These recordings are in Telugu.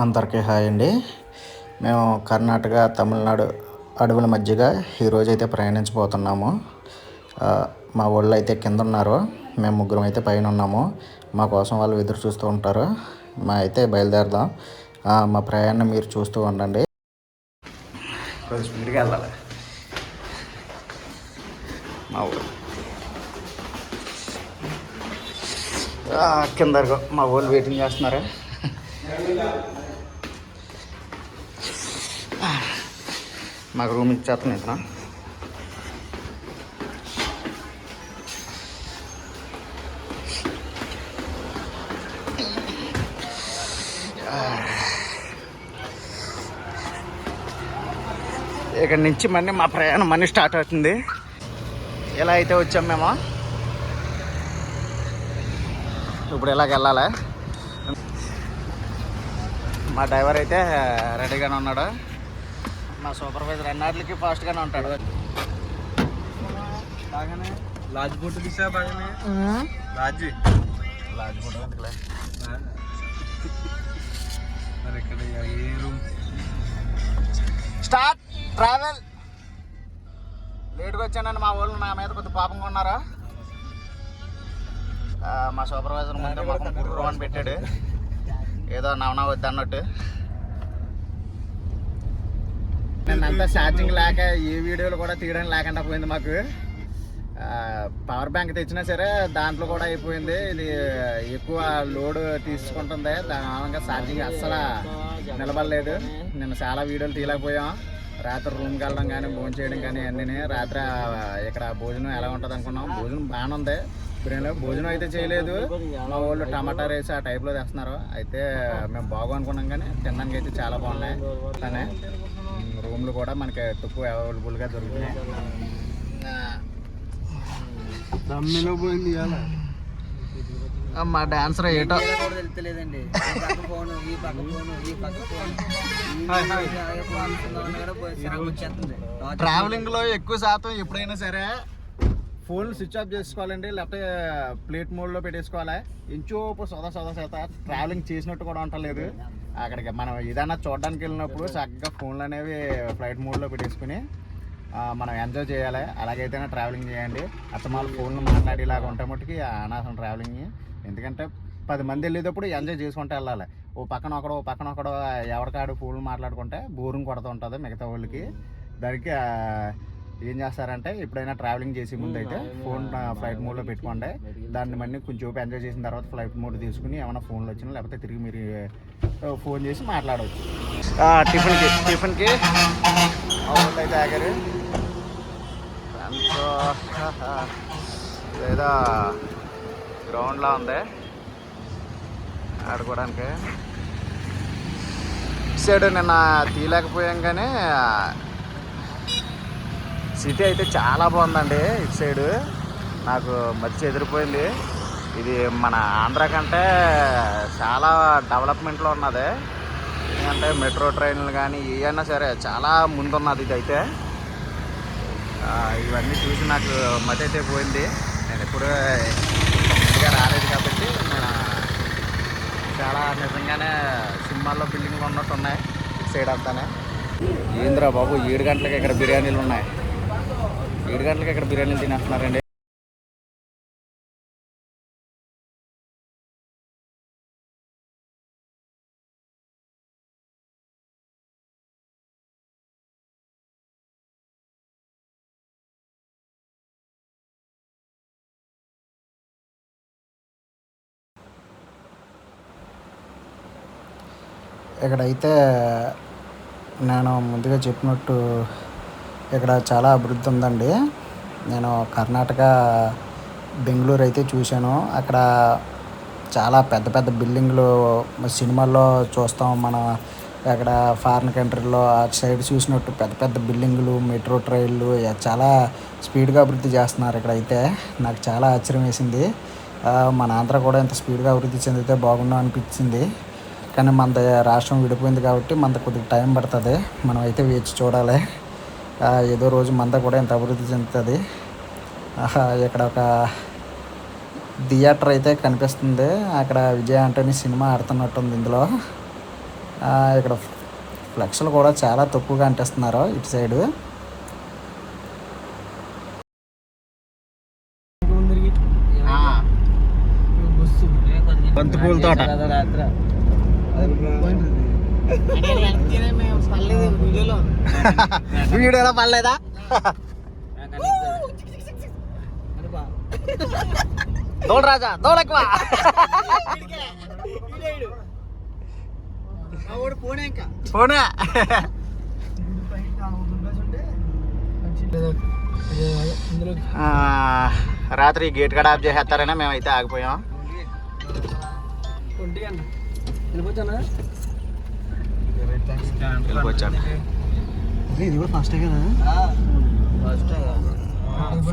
అందరికీ హాయ్ అండి. మేము కర్ణాటక, తమిళనాడు అడవుల మధ్యగా ఈరోజైతే ప్రయాణించబోతున్నాము. మా వాళ్ళు అయితే కింద ఉన్నారు, మేము ముగ్గురం అయితే పైన ఉన్నాము. మా కోసం వాళ్ళు ఎదురు చూస్తూ ఉంటారు. అయితే బయలుదేరదాం. మా ప్రయాణం మీరు చూస్తూ ఉండండి. కొంచెం స్పీడ్గా వెళ్ళాలి. మా ఊరు కింద మా వాళ్ళు వెయిటింగ్ చేస్తున్నారు. మాకు రూమ్ ఇచ్చేస్తాను ఇతను. ఇక్కడ నుంచి మళ్ళీ మా ప్రయాణం మళ్ళీ స్టార్ట్ అవుతుంది. ఎలా అయితే వచ్చాం మేము, ఇప్పుడు ఇలాగ వెళ్ళాలి. మా డ్రైవర్ అయితే రెడీగానే ఉన్నాడు. మా సూపర్వైజర్ అన్నిటికి ఫాస్ట్గానే ఉంటాడు. బాగానే లాడ్జ్ బోట్ తీసా. బాగానే లాడ్జ్ బోట్ ఎందుకులే. మరి ఇక్కడ ఏ రూమ్ స్టార్ట్ ట్రావెల్. లేట్గా వచ్చానని మా వాళ్ళు నా మీద కొద్దిగా పాపంగా ఉన్నారు. మా సూపర్వైజర్ ముందే మాకు గుర్రు అని పెట్టాడు, ఏదో నవనా వద్దు అన్నట్టు. నేనంతా ఛార్జింగ్ లేక ఏ వీడియోలు కూడా తీయడం లేకుండా పోయింది. మాకు పవర్ బ్యాంక్ తెచ్చినా సరే దాంట్లో కూడా అయిపోయింది. ఇది ఎక్కువ లోడ్ తీసుకుంటుంది, దాని మూలంగా ఛార్జింగ్ అస్సలు నిలబడలేదు. నేను చాలా వీడియోలు తీయలేకపోయాం. రాత్రి రూమ్కి వెళ్ళడం కానీ భోజనం చేయడం కానీ అన్నీ. రాత్రి ఇక్కడ భోజనం ఎలా ఉంటుంది అనుకున్నాం. భోజనం బాగానే ఉంది, బిర్యానీలో భోజనం అయితే చేయలేదు. మా వాళ్ళు టమాటా రైస్ ఆ టైప్లో తెస్తున్నారు. అయితే మేము బాగు అనుకున్నాం కానీ తినడానికి అయితే చాలా బాగున్నాయి. కానీ రూమ్లు కూడా మనకి తక్కువ అవైలబుల్గా దొరుకుతున్నాయి. మా డాన్సర్ ఏటో తెలుస్తలేదండి. ట్రావెలింగ్ లో ఎక్కువ శాతం ఎప్పుడైనా సరే ఫోన్ స్విచ్ ఆఫ్ చేసుకోవాలండి, లేకపోతే ప్లేట్ మోడ్లో పెట్టేసుకోవాలి. ఇంచోపు సొద ట్రావెలింగ్ చేసినట్టు కూడా ఉండలేదు. అక్కడికి మనం ఏదైనా చూడడానికి వెళ్ళినప్పుడు చక్కగా ఫోన్లు అనేవి ఫ్లైట్ మోడ్లో పెట్టేసుకుని మనం ఎంజాయ్ చేయాలి. అలాగైతేనే ట్రావెలింగ్ చేయండి. అత్తమాలు ఫోన్లు మాట్లాడేలాగా ఉంటే మట్టుకి అనవసరం ట్రావెలింగ్. ఎందుకంటే 10 మంది వెళ్ళేటప్పుడు ఎంజాయ్ చేసుకుంటూ వెళ్ళాలి. ఓ పక్కన ఒకడో ఎవరికాడు ఫోన్లు మాట్లాడుకుంటే బోరింగ్ కొడుతూ ఉంటుంది మిగతా వాళ్ళకి. దానికి ఏం చేస్తారంటే ఎప్పుడైనా ట్రావెలింగ్ చేసే ముందు అయితే ఫోన్ ఫ్లైట్ మోడ్లో పెట్టుకోండి. దాన్ని మళ్ళీ కొంచెం ఎంజాయ్ చేసిన తర్వాత ఫ్లైట్ మోడ్ తీసుకుని ఏమైనా ఫోన్లు వచ్చినా లేకపోతే తిరిగి మీరు ఫోన్ చేసి మాట్లాడవచ్చు. టిఫిన్కి అవును అయితే ఆగారు. లేదా గ్రౌండ్లా ఉంది ఆడుకోవడానికి. సైడ్ నిన్న తీయలేకపోయాం కానీ సిటీ అయితే చాలా బాగుందండి. ఇటు సైడు నాకు మధ్య ఎదిరిపోయింది. ఇది మన ఆంధ్ర కంటే చాలా డెవలప్మెంట్లో ఉన్నది. ఎందుకంటే మెట్రో ట్రైన్లు కానీ ఏవైనా సరే చాలా ముందున్నది. ఇది అయితే ఇవన్నీ చూసి నాకు మధ్య అయితే పోయింది. నేను ఎప్పుడు ముందుగా రాలేదు కాబట్టి నేను చాలా నిజంగానే సినిమాల్లో బిల్డింగ్లు ఉన్నట్టు ఉన్నాయి ఇటు సైడ్ అంతానే. ఏంద్రా బాబు 7 గంటలకి ఇక్కడ బిర్యానీలు ఉన్నాయి. 7 గంటలకి ఇక్కడ బిర్యానీలు తినేస్తున్నారండి. ఇక్కడైతే నేను ముందుగా చెప్పినట్టు ఇక్కడ చాలా అభివృద్ధి ఉందండి. నేను కర్ణాటక బెంగళూరు అయితే చూశాను. అక్కడ చాలా పెద్ద పెద్ద బిల్డింగ్లు సినిమాల్లో చూస్తాం మనం. అక్కడ ఫారిన్ కంట్రీలో ఆ సైడ్ చూసినట్టు పెద్ద పెద్ద బిల్డింగులు, మెట్రో ట్రైన్లు చాలా స్పీడ్గా అభివృద్ధి చేస్తున్నారు. ఇక్కడైతే నాకు చాలా ఆశ్చర్యం వేసింది. మన ఆంధ్ర కూడా ఇంత స్పీడ్గా అభివృద్ధి చెందితే బాగుండు అనిపించింది. కానీ మన రాష్ట్రం విడిపోయింది కాబట్టి మనకు కొద్దిగా టైం పడుతుంది. మనం అయితే వేచి చూడాలి. ఏదో రోజు మంద కూడా ఎంత అభివృద్ధి చెందుతుంది. ఇక్కడ ఒక థియేటర్ అయితే కనిపిస్తుంది. అక్కడ విజయ్ ఆంటోనీ సినిమా ఆడుతున్నట్టుంది ఇందులో. ఇక్కడ ఫ్లెక్స్లు కూడా చాలా తక్కువగా అంటిస్తున్నారు ఇటు సైడు. బంతిపూల తోట వీడియోలో పడలేదా? దోడు రాజా దోడెక్కువ పోనా. రాత్రి గేట్ కాడ ఆఫ్ చేసేస్తారని మేమైతే ఆగిపోయాం. వెళ్ళిపోవచ్చాను.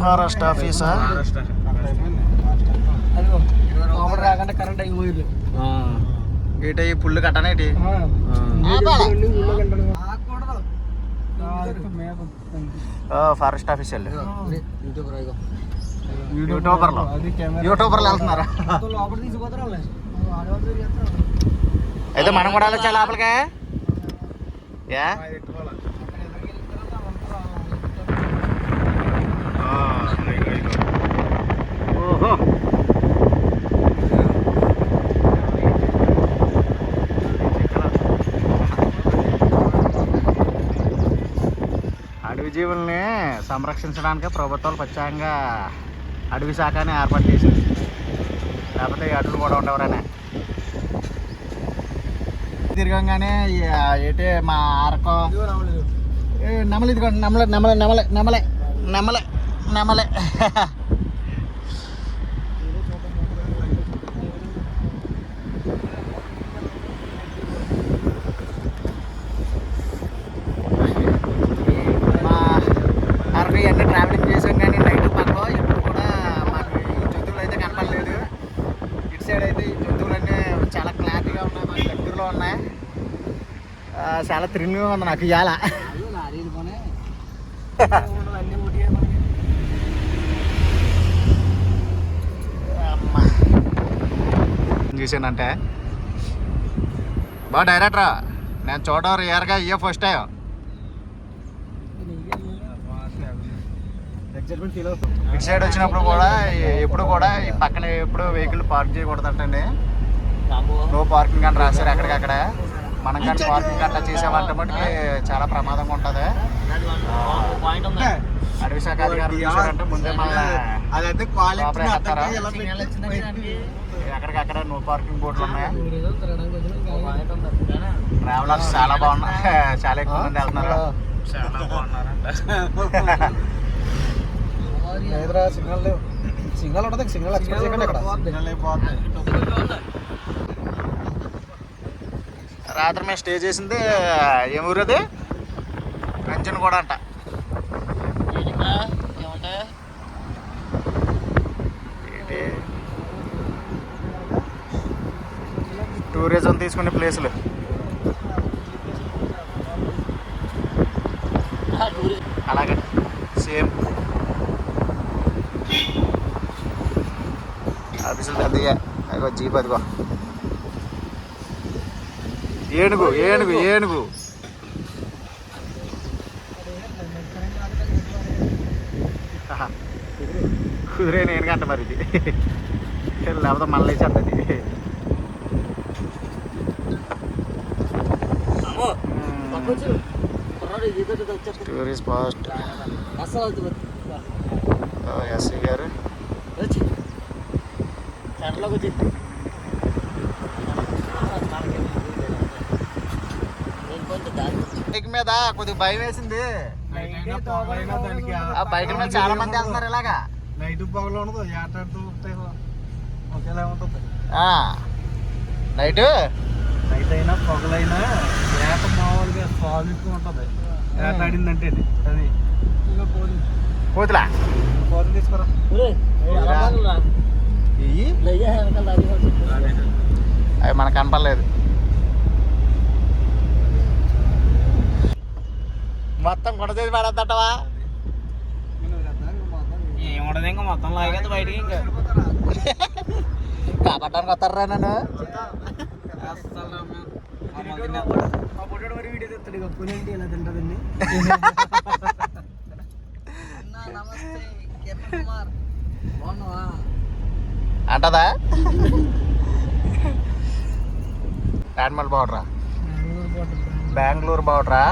ఫారెస్ట్ ఆఫీసా? ఏటి పుల్లు కట్టనేటి ఫారెస్ట్ ఆఫీస్ వెళ్ళి యూట్యూబర్లు వెళ్తున్నారా? అయితే మనం కూడా వెళ్ళొచ్చా లోపలికే? ఓహో అడవి జీవుల్ని సంరక్షించడానికి ప్రభుత్వాలు ప్రత్యేకంగా అడవి శాఖని ఏర్పాటు చేసింది. లేకపోతే ఈ అడవులు కూడా ఉండవరనే. తిరగంగానే ఏటే మా అరకు నెమలి, ఇదిగోండి నెమలే నెమలే నెమలే నెమలే నెమలే నెమలే. మా అరకు ఇవన్నీ ట్రావెలింగ్ చేసాం కానీ నైట్ పక్కలో ఎప్పుడు కూడా మాకు ఈ జంతువులు అయితే కనపడలేదు. ఇటు సైడ్ అయితే ఈ జంతువులన్నీ చాలా క్లారిటీగా ఉన్నాయి, మాకు దగ్గరలో ఉన్నాయి. చాలా థ్రిల్లింగ్గా ఉంది నాకు ఇవాళ. చూసానంటే బా డైరెక్టరా, నేను చూడడం రియర్గా ఇయ్యే ఫస్ట్ టైం. ఇటు సైడ్ వచ్చినప్పుడు కూడా ఎప్పుడు కూడా ఈ పక్కన ఎప్పుడు వెహికల్ పార్క్ చేయకూడదంటండి. నో పార్కింగ్ అని రాశారు ఎక్కడికక్కడ. మనం కానీ పార్కింగ్ అట్లా చేసామంటే మటుకి చాలా ప్రమాదంగా ఉంటుంది. అడవి శాఖ అధికారులు చూసారంటే ముందే ఎక్కడికక్కడ నో పార్కింగ్ బోర్డులు ఉన్నాయి. ట్రావెలర్స్ చాలా బాగున్నారు, చాలా ఎక్కువ మంది వెళ్తున్నారు. చాలా బాగున్నారంట. సిగ్నల్ లేవు, సిగ్నల్ ఉంటుంది, సిగ్నల్ ఎక్స్పెక్ట్ చేయకండి. ఇక్కడ సిగ్నల్ అయిపోతుంది. రాత్రి మేము స్టే చేసింది ఏ ఊరు అది? కంచెన్ కూడా అంట. టూరిజం తీసుకునే ప్లేసులు అలాగే సేమ్ ఆఫీసులు పెద్దగా. అదిగో జీప్, అదిగో ఏనుగు ఏనుగు ఏనుగు. కుదిరే నేను గంట మరి ఇది, లేకపోతే మళ్ళీ చెప్తుంది. టూరిస్ట్ పాస్ట్ ఎస్సీ గారు బైక్ మీద కొద్దిగా భయం వేసింది. ఆ బైక్ మీద చాలా మంది వెళ్తున్నారు ఇలాగా. నైట్ పగలు ఉండదు, ఒకేలా ఉంటుంది. నైట్ నైట్ అయినా పొగలైనా ఏట మామూలుగా సాలిడ్ ఉంటుంది. ఏట ఆడిందంటే అది కోతులా కోతులు తీసుకురా. అవి మనకు కనపడలేదు. మొత్తం కొడచేసి పడద్దటవా? ఏముండదు ఇంకా మొత్తం లాగేది బయటికి. ఇంకా కాపాడడానికి వస్తారా నన్ను? వీడియో తెస్తాడు కప్పునేంటి ఇలా తింటుందండి. నమస్తే కిరణ్ కుమార్, బాగున్నావా అంటదా? యానిమల్ బార్డరా, బెంగళూరు బార్డరా?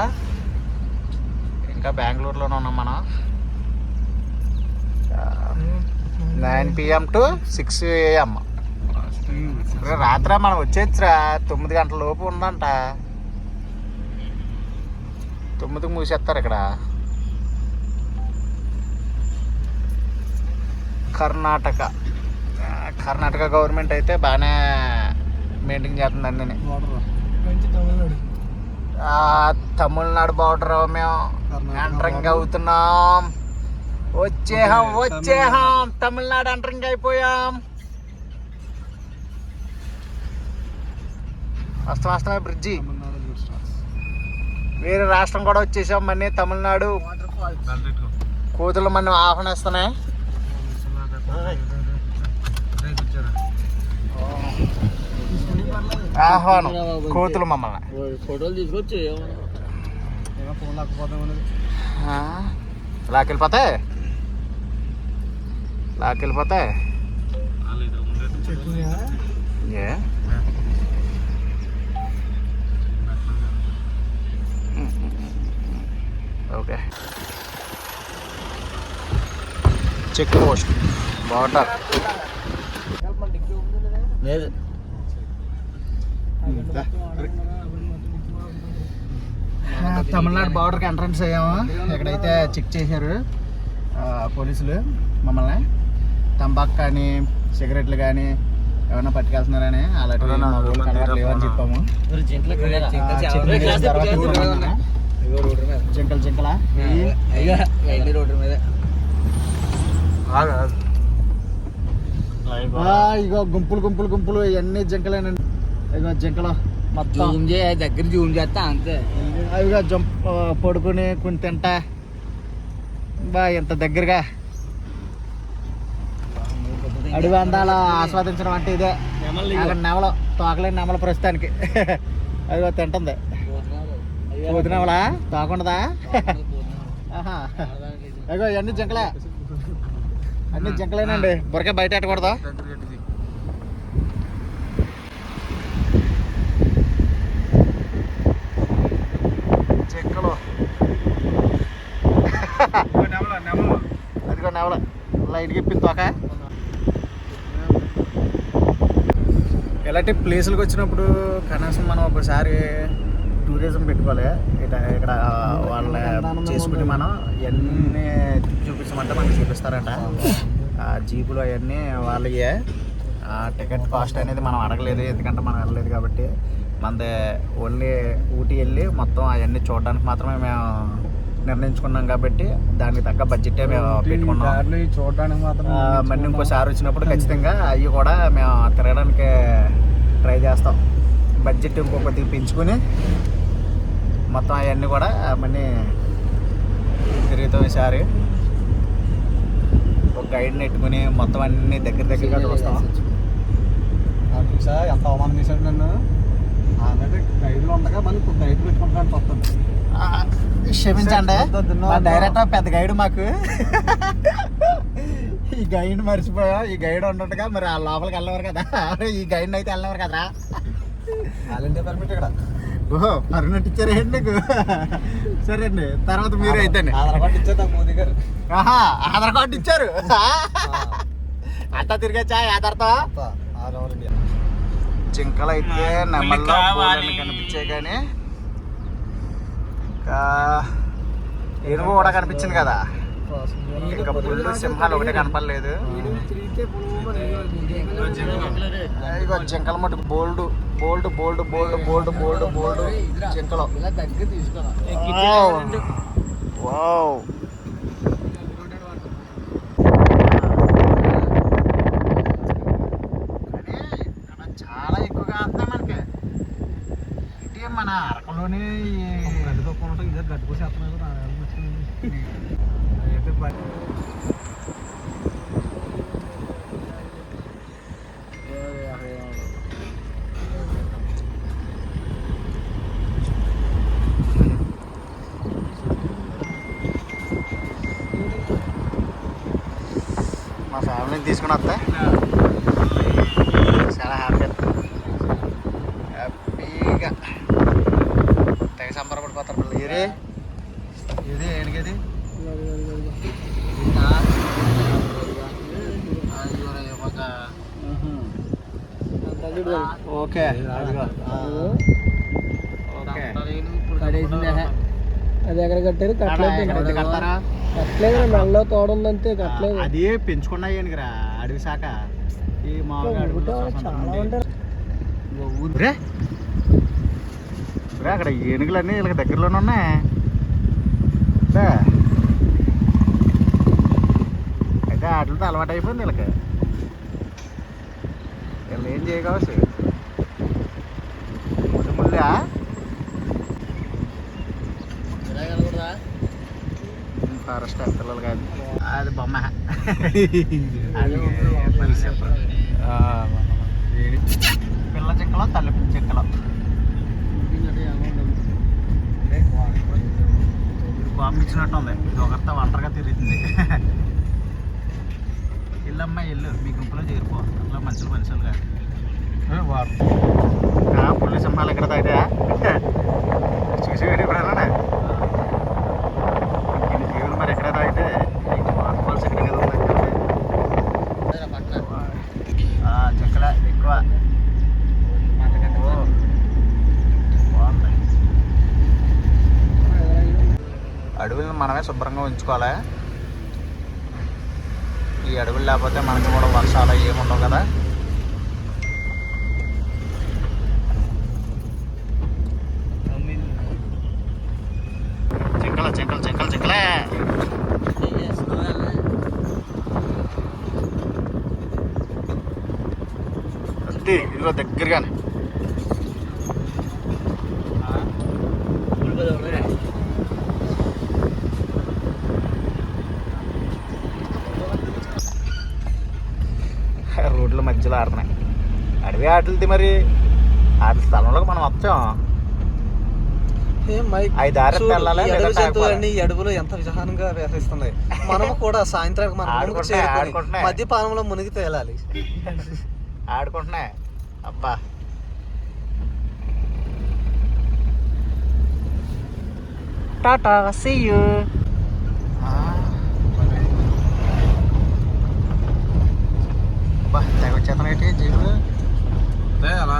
ఇంకా బెంగళూరులోనే ఉన్నాం మనం. 9 PM to 6 AM. రాత్రి మనం వచ్చేచ్చరా 9 గంటల లోపు ఉందంట. 9కి మూసేస్తారు ఇక్కడ. కర్ణాటక గవర్నమెంట్ అయితే బాగానే మెయింటైన్ చేస్తుంది అన్నీ. తమిళనాడు బార్డర్ మేము ఎంటరింగ్ అవుతున్నాం. వచ్చేహాం తమిళనాడు ఎంటరింగ్ అయిపోయాం. వస్తామే బ్రిడ్జి. వేరే రాష్ట్రం కూడా వచ్చేసాం. మళ్ళీ తమిళనాడు కోతులు మనం ఆహ్వానిస్తున్నాయి. ఆహ్వానం కోతులు మమ్మల్ని. ఫోటోలు తీసుకొచ్చి లాకెళ్ళిపోతాయి. ఏ ఓకే. Check post border. లేదు తమిళనాడు బార్డర్కి ఎంట్రన్స్ అయ్యాము. ఇక్కడైతే చెక్ చేశారు పోలీసులు మమ్మల్ని. తంబాకు కానీ సిగరెట్లు కానీ ఏమైనా పట్టుకెళ్తున్నారని. అలాంటివి లేవని చెప్పాము. జింకలా రోడ్డు మీద ఇగో గుంపులు ఇవన్నీ జింకలేనండి. ఇగో జింకలు మొత్తం దగ్గర జూమ్ చేస్తా అంతే. అవిగా పడుకుని కొన్ని తింటా ఎంత దగ్గరగా అడవి అందాల ఆస్వాదించడం అంటే ఇదే. అక్కడ నెమలు, తోకలేని నెమల ప్రస్తుతానికి అదిగో తింటుంది. పోతు నెమలా తోకుండదా? అదిగో ఇవన్నీ జింకలే, అన్ని జింకలేనండి. బురకే బయట పెట్టకూడదు. జింకలు అదిగో నెమల లైట్గా ఇప్పింది తోక. ఇలాంటి ప్లేసులకు వచ్చినప్పుడు కనీసం మనం ఒకసారి టూరిజం పెట్టుకోవాలి. ఇక్కడ వాళ్ళ చేసుకుని మనం ఇవన్నీ చూపించమంటే మనకి చూపిస్తారంట. జీపులు అవన్నీ వాళ్ళయే. టికెట్ కాస్ట్ అనేది మనం అడగలేదు, ఎందుకంటే మనం వెళ్ళలేదు కాబట్టి. మనది ఓన్లీ ఊటీ వెళ్ళి మొత్తం అవన్నీ చూడడానికి మాత్రమే మేము నిర్ణయించుకున్నాం కాబట్టి దానికి తగ్గ బడ్జెటే మేము పెట్టుకున్నాం. చూడడానికి మాత్రం మళ్ళీ ఇంకోసారి వచ్చినప్పుడు ఖచ్చితంగా అవి కూడా మేము తిరగడానికి ట్రై చేస్తాం. బడ్జెట్ ఇంకో కొద్దిగా పెంచుకొని మొత్తం అవన్నీ కూడా మళ్ళీ తిరుగుతాం. ఈసారి ఒక గైడ్ని పెట్టుకుని మొత్తం అన్నీ దగ్గరగా చూస్తాం. ఎంత అవమానం చేశాడు నన్ను. ఆల్రెడీ గైడ్లో ఉండగా మనకు గైడ్ పెట్టుకుంటాను వస్తుంది. క్షమించండి, డైరెక్టర్ పెద్ద గైడ్ మాకు. ఈ గైడ్ మర్చిపోయా. ఈ గైడ్ ఉండగా మరి ఆ లోపలికి వెళ్ళేవారు కదా, ఈ గైడ్ని అయితే వెళ్ళేవారు కదా. ఆల్ ఇండియా పర్మిట్ ఇక్కడ. ఓహో, పర్మిట్ ఇచ్చారేంటి నీకు? సరే అండి, తర్వాత మీరు అయితే ఆధార్ కార్డు ఇచ్చేద్దాం మోదీ గారు. ఆధార్ కార్డు ఇచ్చారు అంతా తిరిగచ్చా ఆధార్తో. జింకలు అయితే నెమ్మల్లో కనిపించాయి కానీ ఇంకా ఏనుగు కూడా కనిపించింది కదా. ఇంకా పుల్లు సింహాలు ఒకటే కనపడలేదు. ఇగో జింకల మటుకు బోల్డ్ జింకలు. వావ్, చాలా ఎక్కువగా వస్తాయి మనకి. ఇటే మన అరకులోని గడ్డి తొక్కలు ఇదే గడ్డి కోసేస్తున్నారు. అయితే ఫ్యామిలీని తీసుకుని వస్తే చాలా హ్యాపీగా తెగ సంబరపడిపోతారు పిల్లలు. ఇది ఏంటిది ఓకే అది ఎక్కడ కట్టారు? కడతారా? కట్టలేదు, మెడలో తోడుందంతే, కట్టలేదు. అది పెంచుకున్నాయి రా అడవి శాఖ. ఈ మామూలుగా చాలా ఉంటారు అక్కడ ఏనుగులన్నీ వీళ్ళకి దగ్గరలోనే ఉన్నాయి. అయితే వాటితో అలవాటు అయిపోయింది వీళ్ళకి. వీళ్ళు ఏం చేయకావచ్చు ముళ్ళా ఫారెస్ట్ పిల్లలు కాదు, అది బొమ్మ. పిల్ల చెక్కలో తల్లి చెక్కలో బాంబు ఇచ్చినట్టు ఉంది. ఇది ఒకరితో ఒంటరిగా తిరుగుతుంది. ఇల్లమ్మా ఇల్లు మీ గుంపులో చేరిపో, అట్లా మనుషులు కాదు. పుల్లి సింహాలు ఇక్కడ తాగితే చూసి ఎప్పుడైనా జీవులు మరి ఎక్కడ తాగితే వాటర్ఫాల్స్ ఎక్కడ కదా చెక్కల ఎక్కువ బాగుంటాయి. అడవులను మనమే శుభ్రంగా ఉంచుకోవాలి. ఈ అడవులు లేకపోతే మనకి కూడా వర్షాలు ఏముండవు కదా. చెక్కలే అంతే. ఇదిగో దగ్గరగానే రోడ్ల మధ్యలో ఆడుతున్నాయి. అడవి ఆటలది మరి ఆటల స్థలంలోకి మనం వచ్చాం. అడుగులు ఎంత విజహానంగా వ్యవహరిస్తున్నాయి. మనము కూడా సాయంత్రానికి మద్యపానంలో మునిగి తేలాలి. ఆడుకుంటున్నాయి. అబ్బా టాటా సీ యూ. తెగ వచ్చేతనైతే జీవులు అలా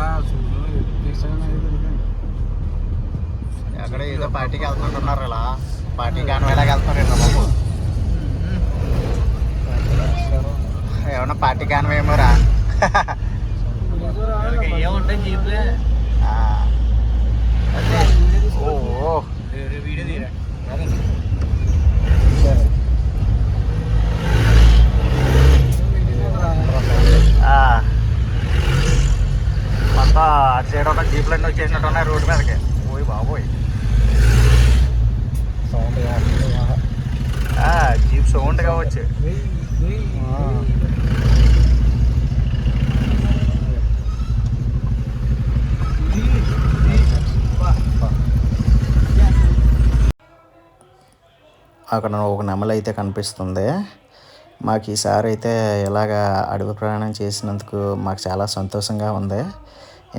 ఎక్కడ ఏదో పార్టీకి వెళ్తున్నారు. ఇలా పార్టీ కాన్వేలాగా వెళ్తున్నారు బాబు. ఏమన్నా పార్టీ కాన్వేమోరా. ఏముంటాయి జీపులే. ఓ మొత్తం అటు సైడ్ ఉన్న జీపులన్నీ వచ్చేసినట్టు ఉన్నాయి రోడ్డు మీదకి. పోయి బాబోయ్ జీప్ సౌండ్ కావచ్చు. అక్కడ ఒక నెమలి అయితే కనిపిస్తుంది మాకు. ఈసారి అయితే ఇలాగా అడవి ప్రయాణం చేసినందుకు మాకు చాలా సంతోషంగా ఉంది.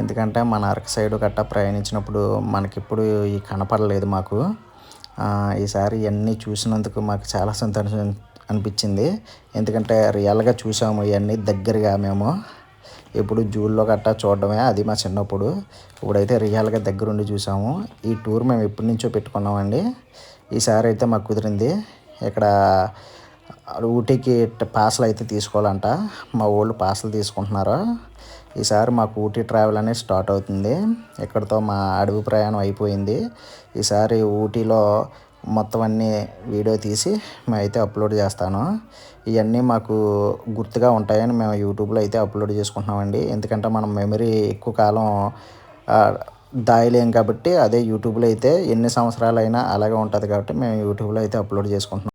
ఎందుకంటే మన అరకు సైడు గట్టా ప్రయాణించినప్పుడు మనకిప్పుడు ఈ కనపడలేదు మాకు. ఈసారి ఇవన్నీ చూసినందుకు మాకు చాలా సంతోషం అనిపించింది. ఎందుకంటే రియల్గా చూసాము ఇవన్నీ దగ్గరగా. మేము ఎప్పుడు జూల్లో గట్టా చూడడమే, అది మా చిన్నప్పుడు. ఇప్పుడైతే రియల్గా దగ్గరుండి చూసాము. ఈ టూర్ మేము ఎప్పటి నుంచో పెట్టుకున్నామండి. ఈసారి అయితే మాకు కుదిరింది. ఇక్కడ ఊటీకి పాసులు అయితే తీసుకోవాలంట. మా వాళ్ళు పాసులు తీసుకుంటున్నారు. ఈసారి మాకు ఊటీ ట్రావెల్ అనేది స్టార్ట్ అవుతుంది. ఇక్కడితో మా అడవి ప్రయాణం అయిపోయింది. ఈసారి ఊటీలో మొత్తం అన్నీ వీడియో తీసి మేమైతే అప్లోడ్ చేస్తాను. ఇవన్నీ మాకు గుర్తుగా ఉంటాయని మేము యూట్యూబ్లో అయితే అప్లోడ్ చేసుకుంటున్నామండి. ఎందుకంటే మనం మెమరీ ఎక్కువ కాలం దాయలేం కాబట్టి అదే యూట్యూబ్లో అయితే ఎన్ని సంవత్సరాలైనా అలాగే ఉంటుంది కాబట్టి మేము యూట్యూబ్లో అయితే అప్లోడ్ చేసుకుంటున్నాం.